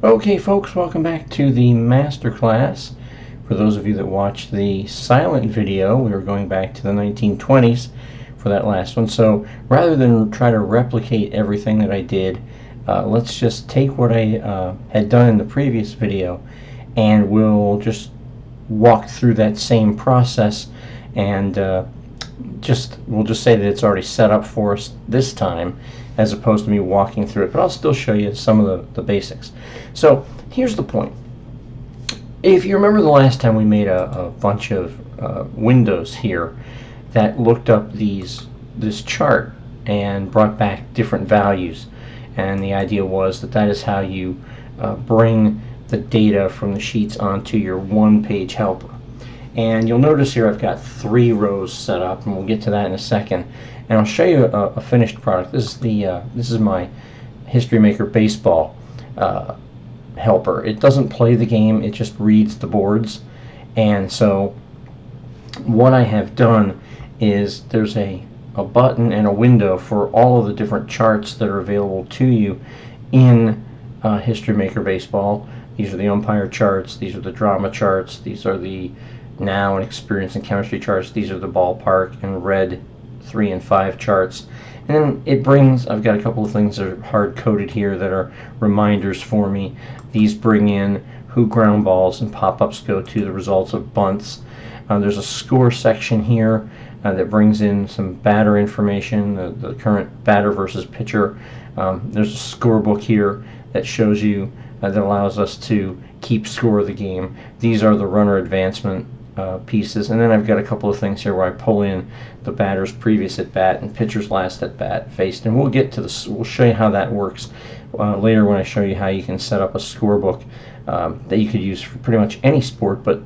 Okay folks, welcome back to the masterclass. For those of you that watched the silent video, we were going back to the 1920s for that last one. So rather than try to replicate everything that I did, let's just take what I had done in the previous video and we'll just walk through that same process, and we'll just say that it's already set up for us this time as opposed to me walking through it, but I'll still show you some of the basics. So here's the point. If you remember the last time we made a bunch of windows here that looked up this chart and brought back different values, and the idea was that that is how you bring the data from the sheets onto your one-page helper. And you'll notice here I've got 3 rows set up, and we'll get to that in a second. And I'll show you a finished product. This is my History Maker Baseball helper. It doesn't play the game, it just reads the boards. And so what I have done is there's a button and a window for all of the different charts that are available to you in History Maker Baseball. These are the umpire charts, these are the drama charts, these are the now and experience and chemistry charts, these are the ballpark and red 3 and 5 charts. And then it brings, I've got a couple of things that are hard coded here that are reminders for me. These bring in who ground balls and pop-ups go to, the results of bunts. There's a score section here that brings in some batter information, the current batter versus pitcher. There's a scorebook here that shows you that allows us to keep score of the game. These are the runner advancement pieces, and then I've got a couple of things here where I pull in the batter's previous at bat and pitcher's last at bat faced, and we'll get to this. We'll show you how that works later when I show you how you can set up a scorebook that you could use for pretty much any sport, but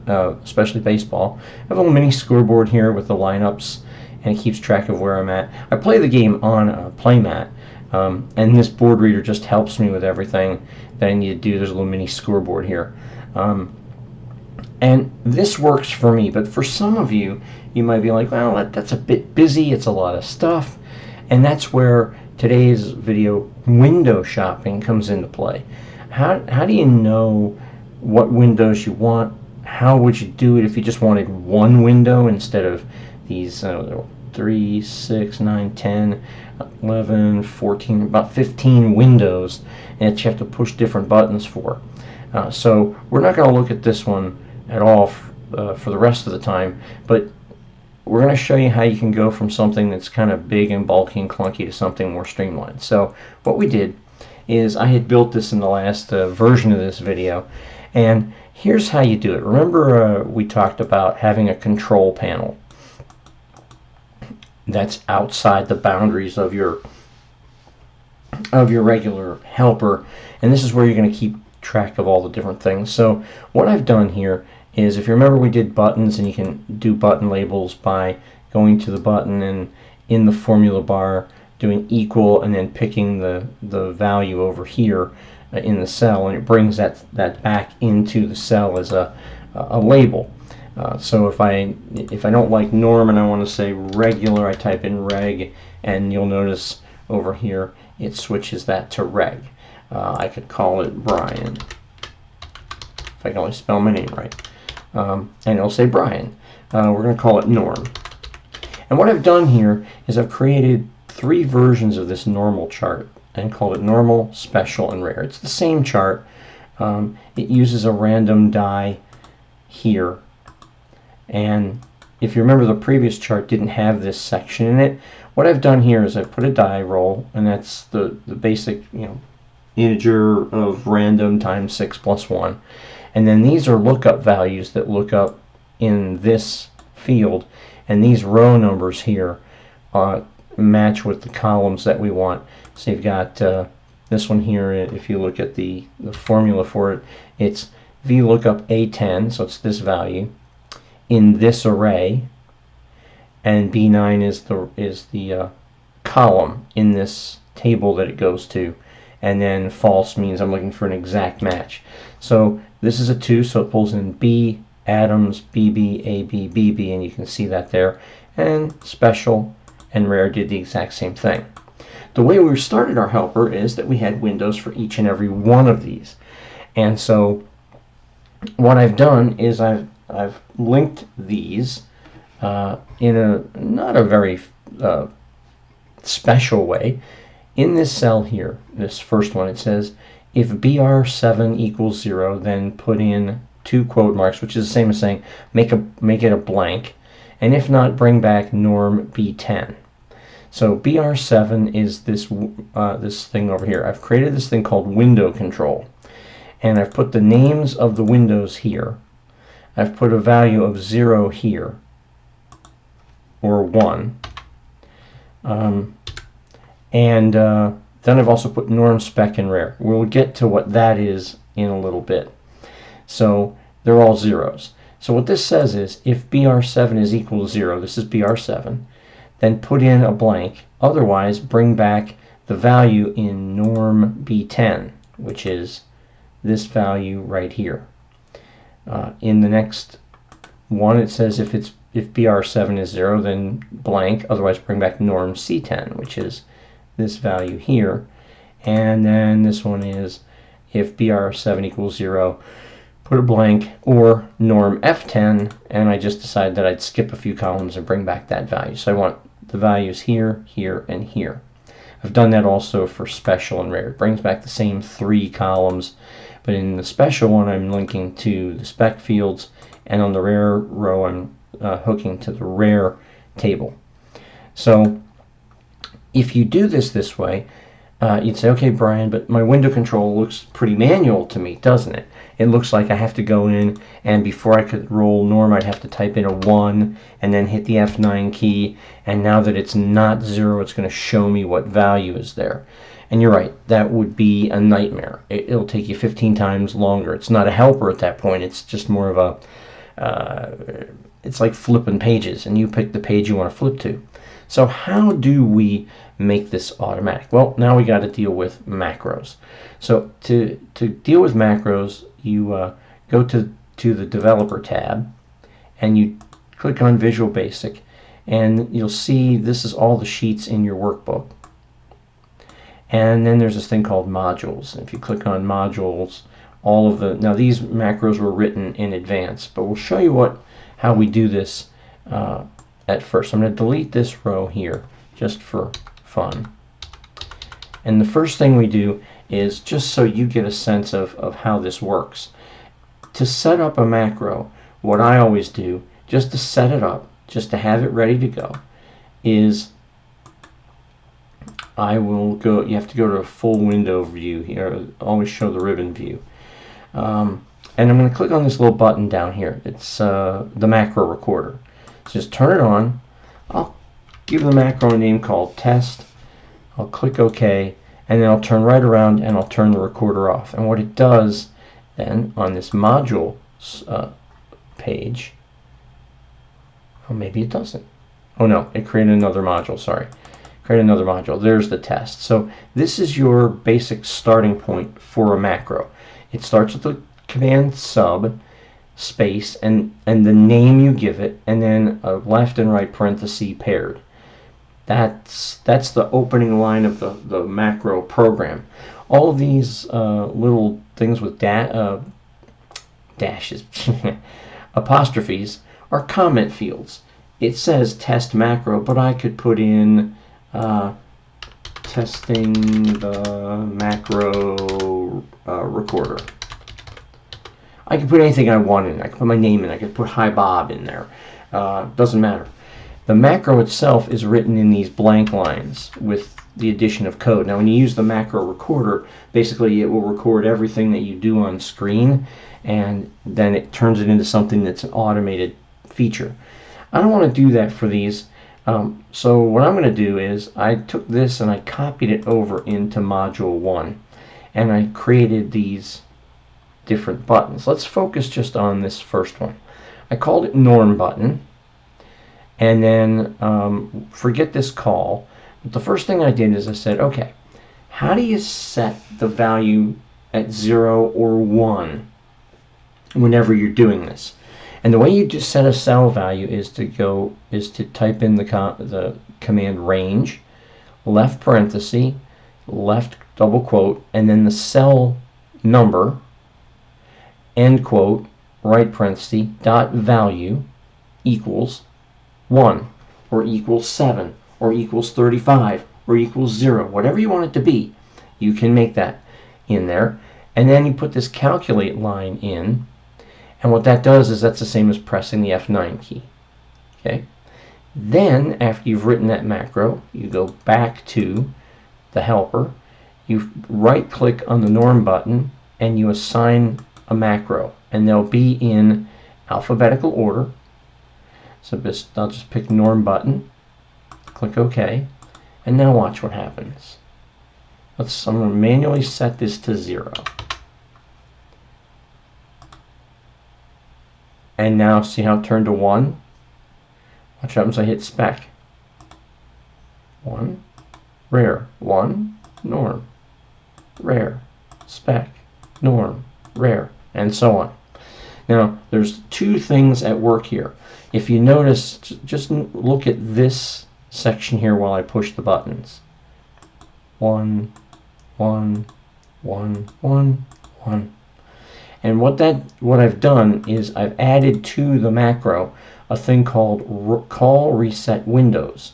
especially baseball. I have a little mini scoreboard here with the lineups, and it keeps track of where I'm at. I play the game on a playmat, and this board reader just helps me with everything that I need to do. There's a little mini scoreboard here. And this works for me, but for some of you, you might be like, well, that's a bit busy, it's a lot of stuff. And that's where today's video, window shopping, comes into play. How do you know what windows you want? How would you do it if you just wanted one window instead of these 3, 6, 9, 10, 11, 14, about 15 windows that you have to push different buttons for? So we're not going to look at this one at all for the rest of the time, but we're going to show you how you can go from something that's kind of big and bulky and clunky to something more streamlined. So what we did is I had built this in the last version of this video, and here's how you do it. Remember we talked about having a control panel that's outside the boundaries of your regular helper, and this is where you're going to keep track of all the different things. So what I've done here is, if you remember, we did buttons, and you can do button labels by going to the button and in the formula bar doing equal and then picking the value over here in the cell, and it brings that back into the cell as a label. So if I don't like norm and I want to say regular, I type in reg, and you'll notice over here it switches that to reg. I could call it Brian, if I can only spell my name right. And it'll say Brian. We're going to call it norm. And what I've done here is I've created 3 versions of this normal chart and called it normal, special, and rare. It's the same chart. It uses a random die here. And if you remember, the previous chart didn't have this section in it. What I've done here is I've put a die roll, and that's the basic, integer of random times 6 plus 1. And then these are lookup values that look up in this field, and these row numbers here match with the columns that we want. So you've got this one here. If you look at the formula for it, it's Vlookup A10, so it's this value in this array, and B9 is the column in this table that it goes to, and then false means I'm looking for an exact match. So this is a 2, so it pulls in B, Adams, BB, AB, BB, and you can see that there. And special and rare did the exact same thing. The way we started our helper is that we had windows for each and every one of these. And so what I've done is I've linked these in a not a very special way. In this cell here, this first one, it says if BR7 equals 0, then put in 2 quote marks, which is the same as saying make it a blank, and if not, bring back norm B10. So BR7 is this this thing over here. I've created this thing called window control, and I've put the names of the windows here. I've put a value of 0 here, or 1. Then I've also put norm, spec, and rare. We'll get to what that is in a little bit. So they're all zeros. So what this says is if BR7 is equal to 0, this is BR7, then put in a blank. Otherwise, bring back the value in norm B10, which is this value right here. In the next one, it says if BR7 is 0, then blank. Otherwise, bring back norm C10, which is this value here. And then this one is if BR7 equals 0, put a blank, or norm F10, and I just decided that I'd skip a few columns and bring back that value. So I want the values here, here, and here. I've done that also for special and rare. It brings back the same 3 columns, but in the special one I'm linking to the spec fields, and on the rare row I'm hooking to the rare table. So if you do this way, you'd say, okay, Brian, but my window control looks pretty manual to me, doesn't it? It looks like I have to go in, and before I could roll norm, I'd have to type in a 1 and then hit the F9 key, and now that it's not 0, it's going to show me what value is there. And you're right, that would be a nightmare. It'll take you 15 times longer. It's not a helper at that point. It's just more of a, it's like flipping pages, and you pick the page you want to flip to. So how do we make this automatic? Well, now we got to deal with macros. So to deal with macros, you go to the Developer tab, and you click on Visual Basic, and you'll see this is all the sheets in your workbook. And then there's this thing called modules. And if you click on modules, all of the, now these macros were written in advance, but we'll show you how we do this at first. I'm going to delete this row here just for fun. And the first thing we do is, just so you get a sense of how this works, to set up a macro, what I always do, just to set it up, just to have it ready to go, is I will go, you have to go to a full window view here, always show the ribbon view. And I'm going to click on this little button down here. It's the macro recorder. So just turn it on. I'll give the macro a name called test. I'll click OK, and then I'll turn right around and I'll turn the recorder off. And what it does then on this module page, oh, maybe it doesn't. Oh no, it created another module, sorry. Create another module. There's the test. So this is your basic starting point for a macro. It starts with the command sub space and the name you give it, and then a left and right parenthesis paired. That's the opening line of the macro program. All of these little things with dashes, apostrophes, are comment fields. It says test macro, but I could put in testing the macro recorder. I can put anything I want in. I can put my name in. I can put Hi Bob in there. Doesn't matter. The macro itself is written in these blank lines with the addition of code. Now when you use the macro recorder, basically it will record everything that you do on screen, and then it turns it into something that's an automated feature. I don't want to do that for these. So what I'm going to do is I took this and I copied it over into module 1, and I created these different buttons. Let's focus just on this first one. I called it norm button, and then forget this call. But the first thing I did is I said, okay, how do you set the value at 0 or 1 whenever you're doing this? And the way you just set a cell value is to type in the command range, left parenthesis, left double quote, and then the cell number, end quote, right parenthesis, dot value equals 1, or equals 7, or equals 35, or equals 0, whatever you want it to be, you can make that in there. And then you put this calculate line in, and what that does is that's the same as pressing the F9 key. Okay. Then, after you've written that macro, you go back to the helper, you right-click on the norm button, and you assign a macro, and they'll be in alphabetical order. So I'll just pick norm button, click OK, and now watch what happens. I'm going to manually set this to 0. And now see how it turned to 1? Watch what happens. I hit spec. 1, rare, 1, norm, rare, spec, norm, rare, and so on. Now, there's two things at work here. If you notice, just look at this section here while I push the buttons. 1, 1, 1, 1, 1. And what I've done is I've added to the macro a thing called call reset windows.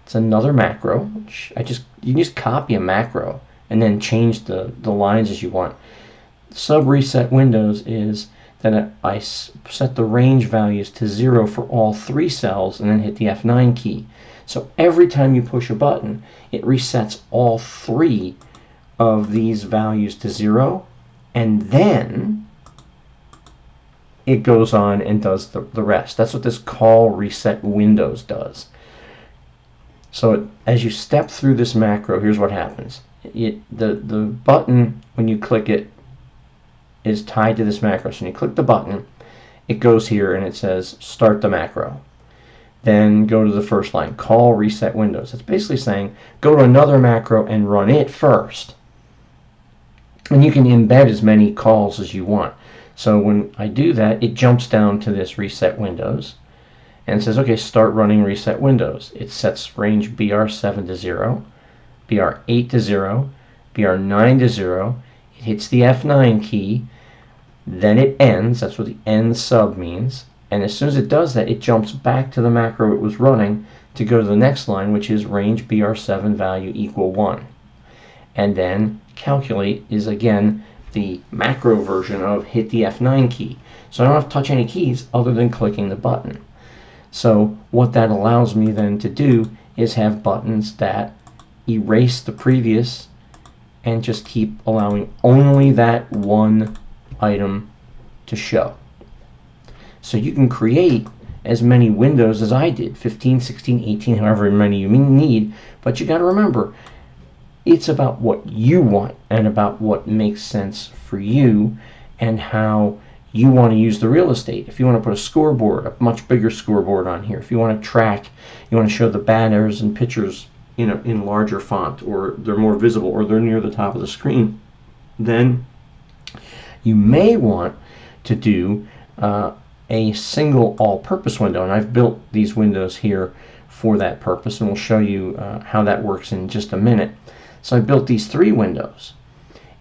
It's another macro, which you can just copy a macro and then change the lines as you want. Sub reset windows is that I set the range values to 0 for all 3 cells and then hit the F9 key. So every time you push a button, it resets all 3 of these values to 0, and then it goes on and does the rest. That's what this call reset windows does. So as you step through this macro, here's what happens. The button, when you click it, is tied to this macro. So when you click the button, it goes here and it says start the macro. Then go to the first line, call reset windows. It's basically saying go to another macro and run it first. And you can embed as many calls as you want. So when I do that, it jumps down to this reset windows and says, okay, start running reset windows. It sets range BR7 to 0, BR8 to 0, BR9 to 0. It hits the F9 key, then it ends. That's what the end sub means. And as soon as it does that, it jumps back to the macro it was running to go to the next line, which is range BR7 value equal 1. And then calculate is again the macro version of hit the F9 key. So I don't have to touch any keys other than clicking the button. So what that allows me then to do is have buttons that erase the previous and just keep allowing only that one item to show. So you can create as many windows as I did, 15, 16, 18, however many you need, but you got to remember, it's about what you want and about what makes sense for you and how you want to use the real estate. If you want to put a scoreboard, a much bigger scoreboard on here, if you want to track, you want to show the banners and pictures in larger font, or they're more visible, or they're near the top of the screen, then you may want to do a single all-purpose window. And I've built these windows here for that purpose, and we'll show you how that works in just a minute. So I built these 3 windows.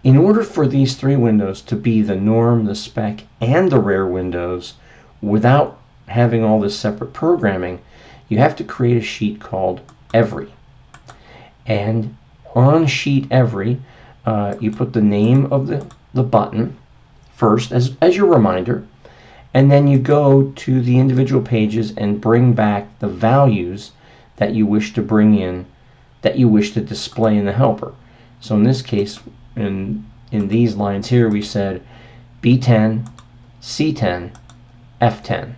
In order for these 3 windows to be the norm, the spec, and the rare windows without having all this separate programming, you have to create a sheet called every. And on sheet every, you put the name of the button first as your reminder, and then you go to the individual pages and bring back the values that you wish to bring in, that you wish to display in the helper. So in this case, in these lines here, we said B10, C10, F10.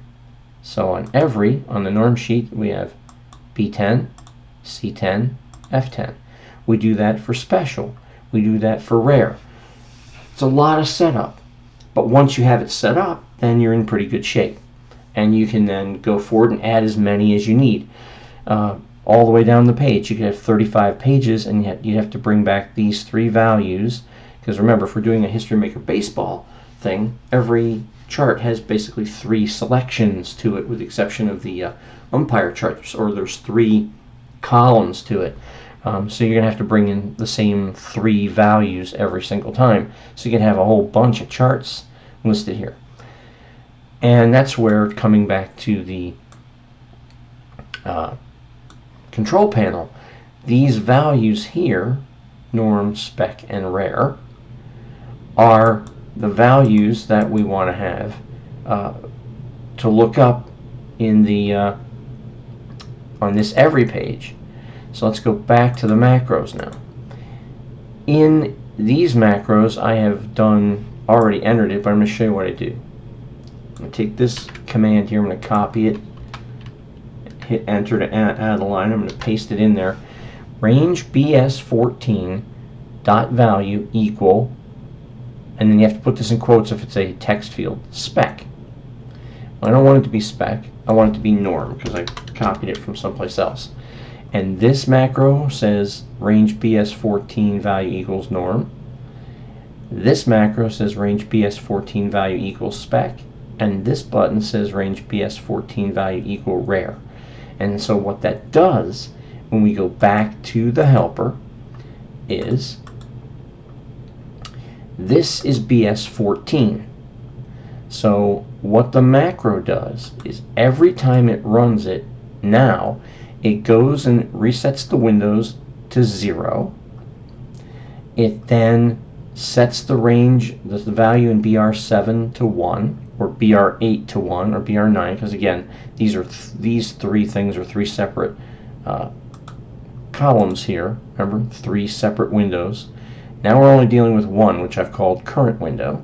So on every, on the norm sheet, we have B10, C10, F10. We do that for special. We do that for rare. It's a lot of setup. But once you have it set up, then you're in pretty good shape. And you can then go forward and add as many as you need. All the way down the page, you could have 35 pages, and you'd have to bring back these 3 values. Because remember, if we're doing a History Maker baseball thing, every chart has basically 3 selections to it, with the exception of the umpire charts, or there's 3 columns to it. So you're going to have to bring in the same 3 values every single time. So you can have a whole bunch of charts listed here. And that's where, coming back to the control panel, these values here, norm, spec, and rare, are the values that we want to have to look up in the on this every page. So let's go back to the macros now. In these macros, I have already entered it, but I'm going to show you what I do. I'm going to take this command here, I'm going to copy it, hit enter to add a line. I'm going to paste it in there. Range BS14 dot value equal, and then you have to put this in quotes if it's a text field, spec. Well, I don't want it to be spec, I want it to be norm because I copied it from someplace else. And this macro says range BS14 value equals norm. This macro says range BS14 value equals spec, and this button says range BS14 value equal rare. And so what that does when we go back to the helper is, this is BS14. So what the macro does is every time it runs it now, it goes and resets the windows to 0. It then sets the range, the value in BR7 to 1, or BR8 to 1, or BR9, because again, these three things are three separate columns here. Remember, three separate windows. Now we're only dealing with one, which I've called current window.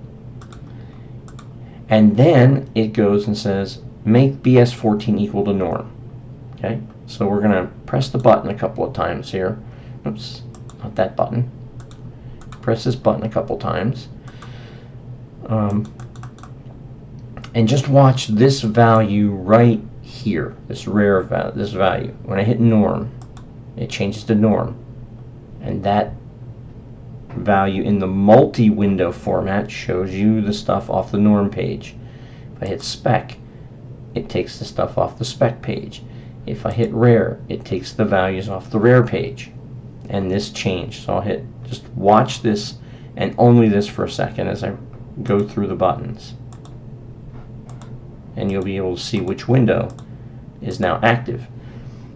And then it goes and says, make BS14 equal to norm. Okay, so we're going to press the button a couple of times here. Oops, not that button. Press this button a couple times. And just watch this value right here, this rare value, this value. When I hit norm, it changes to norm. And that value in the multi-window format shows you the stuff off the norm page. If I hit spec, it takes the stuff off the spec page. If I hit rare, it takes the values off the rare page. And this changed. So I'll hit, just watch this and only this for a second as I go through the buttons. And you'll be able to see which window is now active.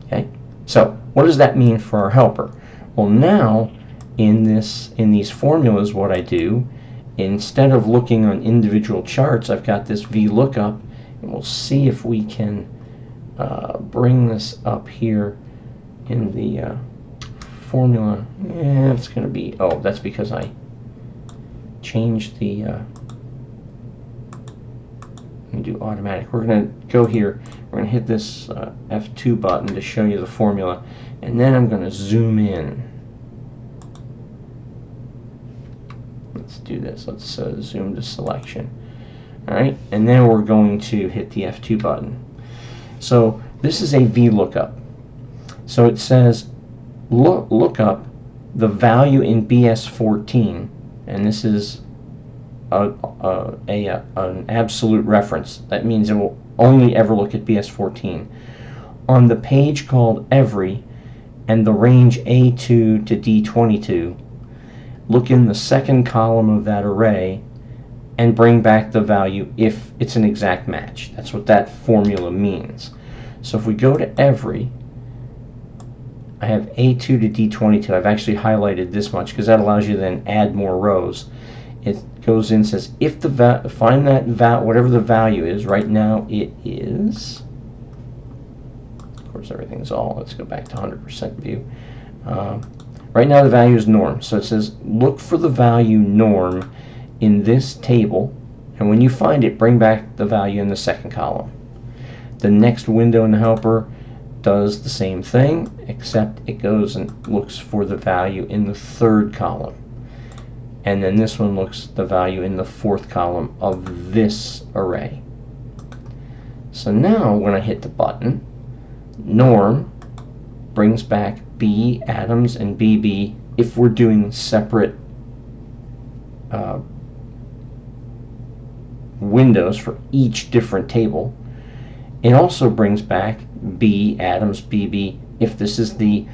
Okay? So what does that mean for our helper? Well, now in these formulas, what I do, instead of looking on individual charts, I've got this Vlookup, and we'll see if we can bring this up here in the formula. Yeah, it's going to be, oh, that's because I changed the let me do automatic. We're going to go here, we're going to hit this F2 button to show you the formula, and then I'm going to zoom in. Let's do this. Let's zoom to selection. Alright, and then we're going to hit the F2 button. So this is a Vlookup. So it says look up the value in BS14, and this is an absolute reference. That means it will only ever look at BS14. On the page called Every and the range A2 to D22, look in the second column of that array and bring back the value if it's an exact match. That's what that formula means. So if we go to Every, I have A2 to D22. I've actually highlighted this much because that allows you to then add more rows. It goes in and says if the find that whatever the value is. Right now it is, of course everything's all, let's go back to 100% view. Right now the value is norm, so it says look for the value norm in this table, and when you find it, bring back the value in the second column. The next window in the helper does the same thing, except it goes and looks for the value in the third column. And then this one looks the value in the fourth column of this array. So now when I hit the button, norm brings back B, Adams, and BB if we're doing separate windows for each different table. It also brings back B, Adams, BB if this is the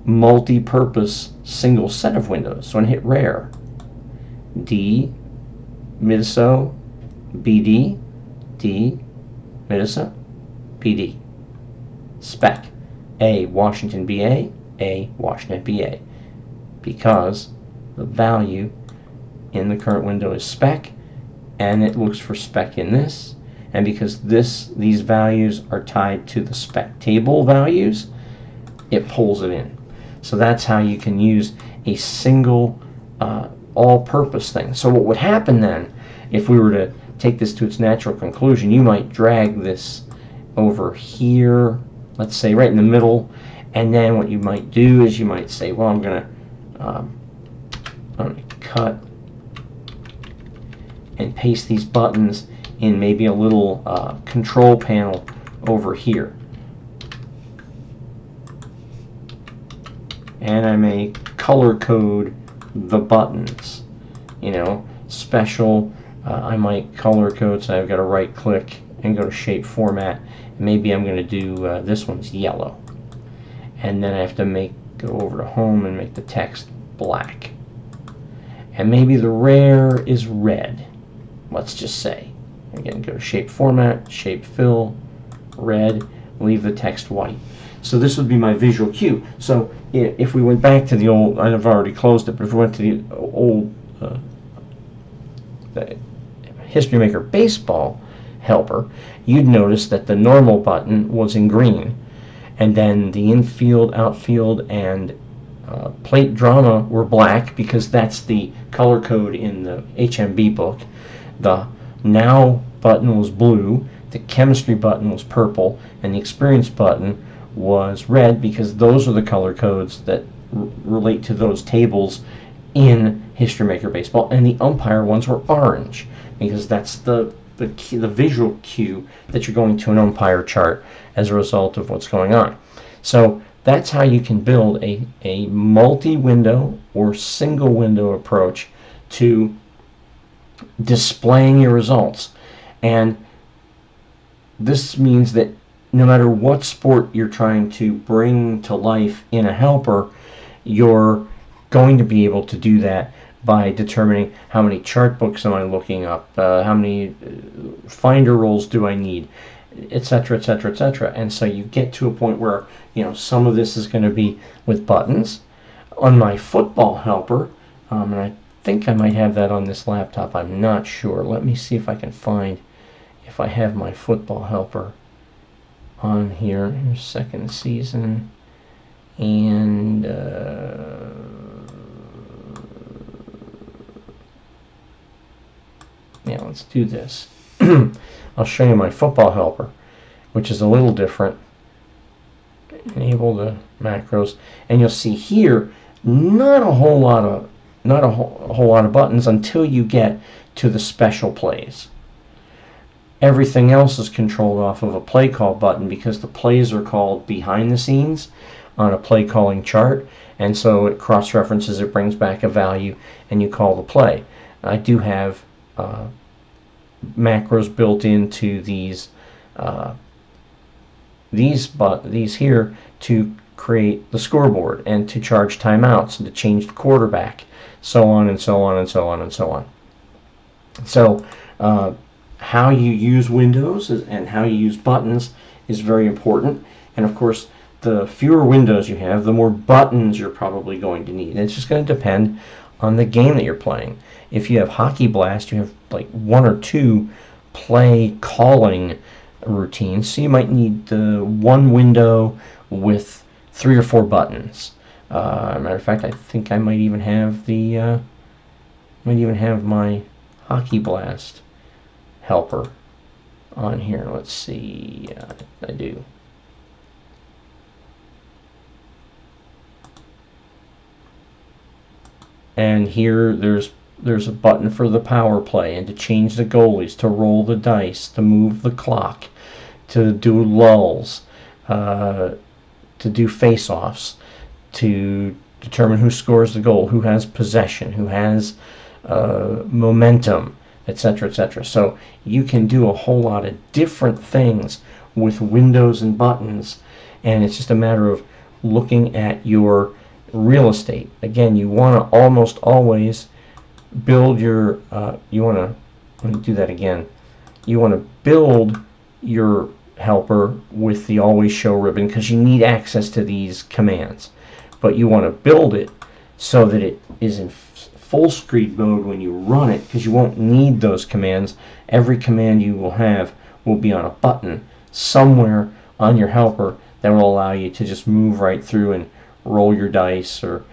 multi-purpose single set of windows. So when I hit rare, D, Miso, BD, D, Minnesota, PD. Spec, A, Washington, BA, A, Washington, BA. Because the value in the current window is spec, and it looks for spec in this, and because these values are tied to the spec table values, it pulls it in. So that's how you can use a single all-purpose thing. So what would happen then, if we were to take this to its natural conclusion, you might drag this over here, let's say right in the middle, and then what you might do is you might say, well, I'm going to cut and paste these buttons in maybe a little control panel over here. And I may color code the buttons, you know, special. I might color code, so I've got to right click and go to shape format. Maybe I'm going to do this one's yellow, and then I have to go over to home and make the text black, and maybe the rare is red, let's just say. Again, go to shape format, shape fill, red, leave the text white. So this would be my visual cue. So if we went back to the old, I've already closed it, but if we went to the old the History Maker baseball helper, you'd notice that the normal button was in green, and then the infield, outfield, and plate drama were black, because that's the color code in the HMB book. The now button was blue, the chemistry button was purple, and the experience button was red, because those are the color codes that relate to those tables in History Maker Baseball. And the umpire ones were orange, because that's the visual cue that you're going to an umpire chart as a result of what's going on. So that's how you can build a multi-window or single window approach to displaying your results. And this means that no matter what sport you're trying to bring to life in a helper, you're going to be able to do that by determining how many chart books am I looking up, how many finder roles do I need, etc., etc., etc. And so you get to a point where, you know, some of this is going to be with buttons. On my football helper, and I think I might have that on this laptop, I'm not sure. Let me see if I can find if I have my football helper on here. Here's second season, and yeah, let's do this. I'll show you my football helper, which is a little different. Enable the macros, and you'll see here not a whole lot of buttons until you get to the special plays. Everything else is controlled off of a play call button, because the plays are called behind the scenes on a play calling chart, and so it cross-references, it brings back a value, and you call the play. I do have macros built into these here to create the scoreboard and to charge timeouts and to change the quarterback, so on and so on and so on and so on. So how you use windows and how you use buttons is very important. And of course, the fewer windows you have, the more buttons you're probably going to need. And it's just going to depend on the game that you're playing. If you have Hockey Blast, you have like 1 or 2 play calling routines, so you might need one window with 3 or 4 buttons. Matter of fact, I think I might even have my Hockey Blast helper on here. Let's see. I do. And here there's a button for the power play, and to change the goalies, to roll the dice, to move the clock, to do lulls, to do face-offs, to determine who scores the goal, who has possession, who has momentum, etc., etc. So you can do a whole lot of different things with windows and buttons, and it's just a matter of looking at your real estate. Again, you want to almost always build your you want to let me do that again. You want to build your helper with the always show ribbon because you need access to these commands. But you want to build it so that it is in full screen mode when you run it, because you won't need those commands. Every command you will have will be on a button somewhere on your helper that will allow you to just move right through and roll your dice or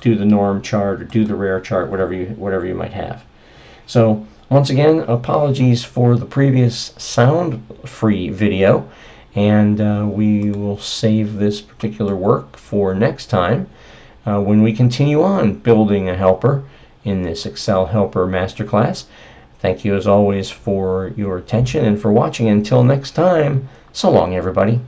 do the norm chart or do the rare chart, whatever you might have. So once again, apologies for the previous sound-free video, and we will save this particular work for next time when we continue on building a helper in this Excel Helper Masterclass. Thank you as always for your attention and for watching. Until next time, so long everybody.